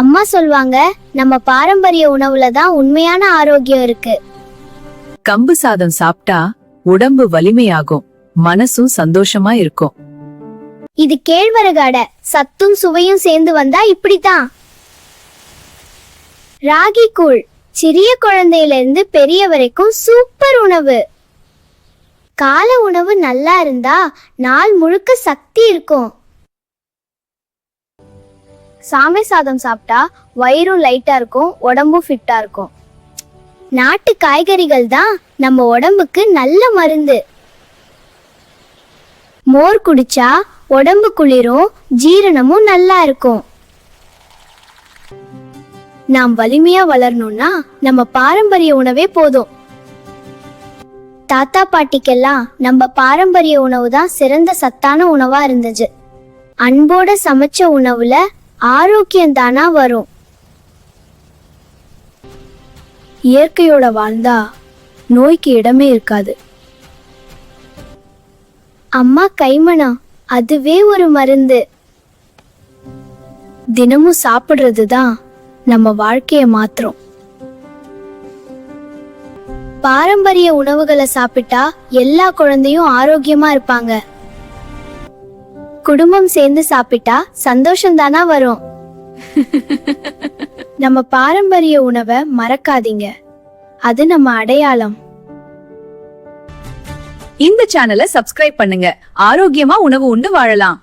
அம்மா சொல்வாங்க, நம்ம பாரம்பரிய உணவுல தான் உண்மையான ஆரோக்கியம் இருக்கு. கம்பு சாதம் சாப்பிட்டா உடம்பு வலிமையாகும், மனசும் சந்தோஷமா இருக்கும். இது கேழ்வரகு அடை, சத்தும் சுவையும் சேர்ந்து வந்தா இப்படித்தான். ராகி கூழ், சிறிய குழந்தையில இருந்து பெரிய வரைக்கும் சூப்பர் உணவு. காலை உணவு நல்லா இருந்தா நாள் முழுக்க சக்தி இருக்கும். சாமை சாதம் சாப்பிட்டா வயிறும் லைட்டா இருக்கும், உடம்பும் ஃபிட்டா இருக்கும். நாட்டு காய்கறிகள் தான் நம்ம உடம்புக்கு நல்ல மருந்து. மோர் குடிச்சா உடம்பு குளிரும், ஜீரணமும் நல்லா இருக்கும். நாம் வலிமையா வளரணும்னா நம்ம பாரம்பரிய உணவே போதும். தாத்தா பாட்டிக்கெல்லாம் நம்ம பாரம்பரிய உணவு தான் சிறந்த சத்தான உணவா இருந்துச்சு. அன்போட சமைச்ச உணவுல ஆரோக்கியம் தானா வரும். இயற்கையோட வாழ்ந்தா நோய்க்கு இடமே இருக்காது. அம்மா கைமணம், அதுவே ஒரு மருந்து. தினமும் சாப்பிடுறது தான் நம்ம வாழ்க்கைய மாத்துறோம். பாரம்பரிய உணவுகளை சாப்பிட்டா எல்லா குழந்தையும் ஆரோக்கியமா இருப்பாங்க. குடும்பம் சேர்ந்து சாப்பிட்டா சந்தோஷம் தானா வரும். நம்ம பாரம்பரிய உணவை மறக்காதீங்க, அது நம்ம அடையாளம். இந்த சேனலை சப்ஸ்கிரைப் பண்ணுங்க. ஆரோக்கியமா உணவு உண்டு வாழலாம்.